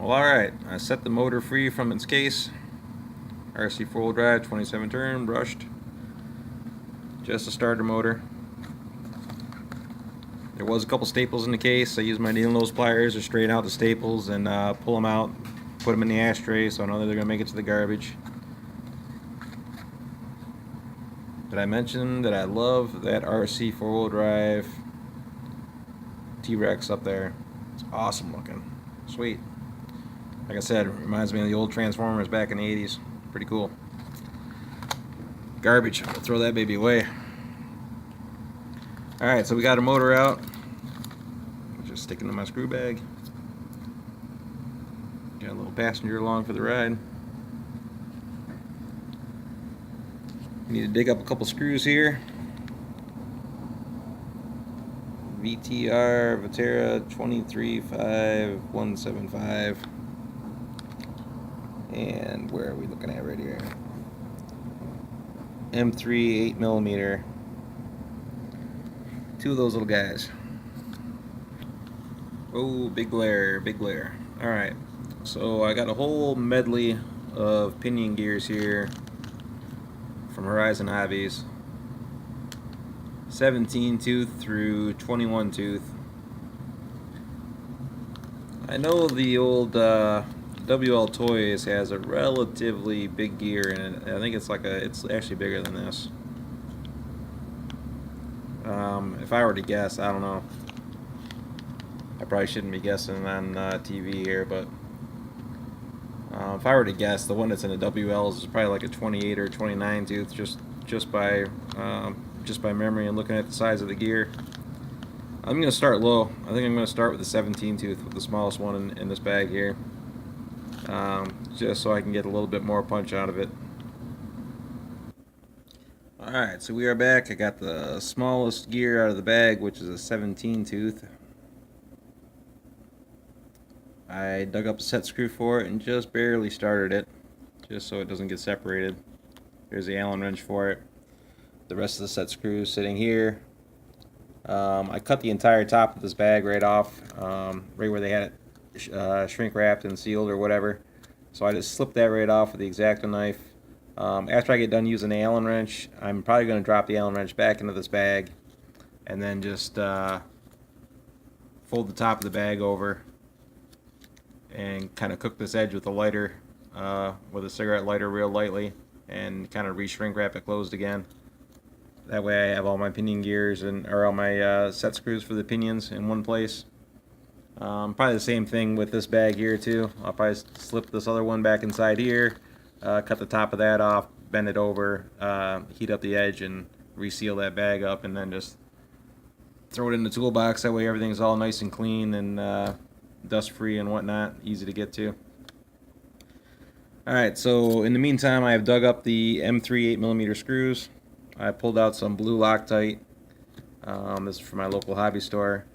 Well, alright, I set the motor free from its case. RC 4-wheel drive, 27 turn, brushed. Just a starter motor. There was a couple staples in the case. I used my needle nose pliers to straighten out the staples and pull them out, put them in the ashtray so I know that they're going to make it to the garbage. Did I mention that I love that RC 4-wheel drive T-Rex up there? It's awesome looking. Sweet. Like I said, it reminds me of the old Transformers back in the 80s. Pretty cool. Garbage. I'm going to throw that baby away. Alright, so we got a motor out. Just sticking in my screw bag. Got a little passenger along for the ride. Need to dig up a couple screws here. VTR Vatera 235175. And where are we looking at right here? M3 8mm. Two of those little guys. Oh, big glare, big glare. Alright, so I got a whole medley of pinion gears here from Horizon Hobbies. 17 tooth through 21 tooth. I know the old WL Toys has a relatively big gear in it. I think it's actually bigger than this. If I were to guess, I don't know. I probably shouldn't be guessing on TV here, but if I were to guess, the one that's in the WLs is probably like a 28 or 29 tooth, just by memory and looking at the size of the gear. I'm gonna start low. I think I'm gonna start with the 17 tooth, with the smallest one in this bag here, just so I can get a little bit more punch out of it. Alright, so we are back. I got the smallest gear out of the bag, which is a 17 tooth. I dug up a set screw for it and just barely started it, just so it doesn't get separated. There's the Allen wrench for it. The rest of the set screws sitting here. I cut the entire top of this bag right off, right where they had it shrink wrapped and sealed or whatever. So I just slipped that right off with the X-Acto knife. After I get done using the Allen wrench, I'm probably going to drop the Allen wrench back into this bag and then just fold the top of the bag over and kind of cook this edge with a lighter, with a cigarette lighter real lightly, and kind of re-shrink wrap it closed again. That way I have all my pinion gears or all my set screws for the pinions in one place. Probably the same thing with this bag here too. I'll probably slip this other one back inside here, cut the top of that off, bend it over, heat up the edge, and reseal that bag up, and then just throw it in the toolbox. That way everything's all nice and clean and dust free and whatnot, easy to get to. Alright, so in the meantime I have dug up the M3 8mm screws. I pulled out some blue Loctite. This is from my local hobby store.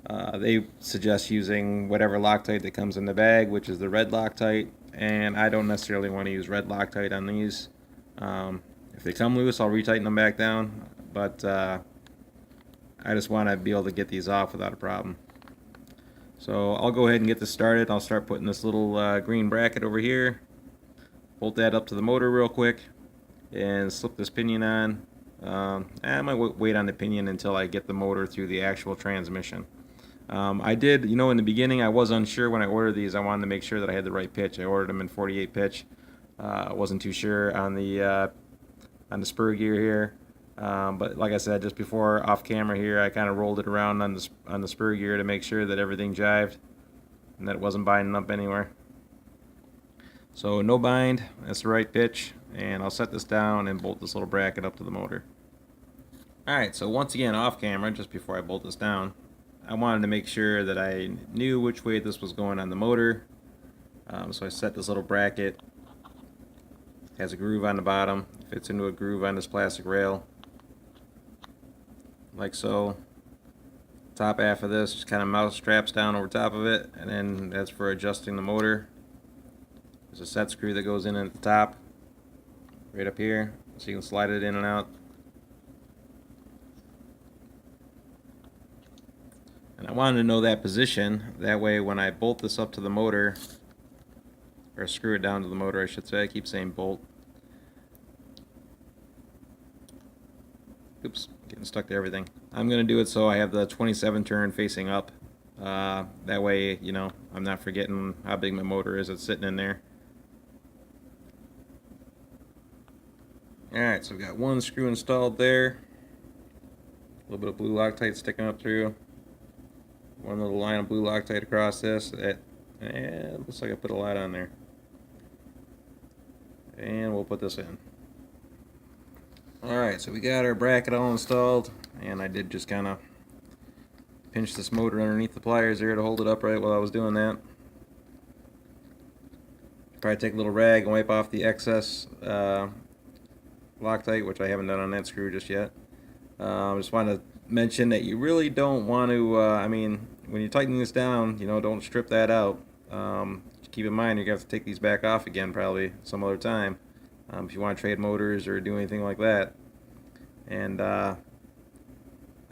They suggest using whatever Loctite that comes in the bag, which is the red Loctite, and I don't necessarily want to use red Loctite on these. If they come loose, I'll retighten them back down, but I just want to be able to get these off without a problem. So I'll go ahead and get this started. I'll start putting this little green bracket over here, bolt that up to the motor real quick, and slip this pinion on. I might wait on the pinion until I get the motor through the actual transmission. I did, in the beginning I was unsure when I ordered these. I wanted to make sure that I had the right pitch. I ordered them in 48 pitch. I wasn't too sure on the spur gear here, but like I said, just before off camera here, I kind of rolled it around on the spur gear to make sure that everything jived and that it wasn't binding up anywhere. So no bind, that's the right pitch, and I'll set this down and bolt this little bracket up to the motor. Alright, so once again off camera, just before I bolt this down, I wanted to make sure that I knew which way this was going on the motor. So I set this little bracket. It has a groove on the bottom, fits into a groove on this plastic rail, like so. Top half of this just kind of mouse straps down over top of it, and then that's for adjusting the motor. There's a set screw that goes in at the top, right up here, so you can slide it in and out. And And I wanted to know that position. That way when I bolt this up to the motor, or screw it down to the motor I should say, I keep saying bolt. Oops, getting stuck to everything. I'm going to do it so I have the 27 turn facing up. That way, you know, I'm not forgetting how big my motor is that's sitting in there. Alright, so we've got one screw installed there. A little bit of blue Loctite sticking up through. One little line of blue Loctite across this. And looks like I put a lot on there. And we'll put this in. Alright, so we got our bracket all installed, and I did just kind of pinch this motor underneath the pliers there to hold it upright while I was doing that. Probably take a little rag and wipe off the excess Loctite, which I haven't done on that screw just yet. Just want to mention that you really don't want to, I mean, when you're tightening this down, you know, don't strip that out. Keep in mind you're going to have to take these back off again probably some other time if you want to trade motors or do anything like that. And I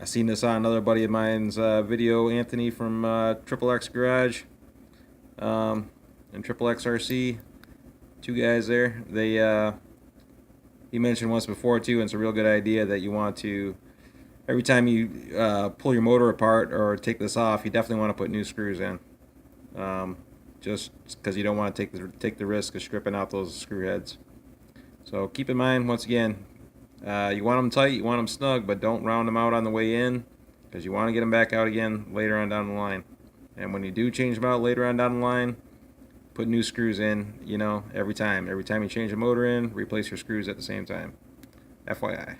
seen this on another buddy of mine's video, Anthony from Triple X Garage and Triple X RC. Two guys there. He mentioned once before too, and it's a real good idea that you want to, every time you pull your motor apart or take this off, you definitely want to put new screws in. Just because you don't want to take the risk of stripping out those screw heads. So keep in mind, once again, you want them tight, you want them snug, but don't round them out on the way in, because you want to get them back out again later on down the line. And when you do change them out later on down the line, put new screws in, you know, every time. Every time you change a motor in, replace your screws at the same time. FYI.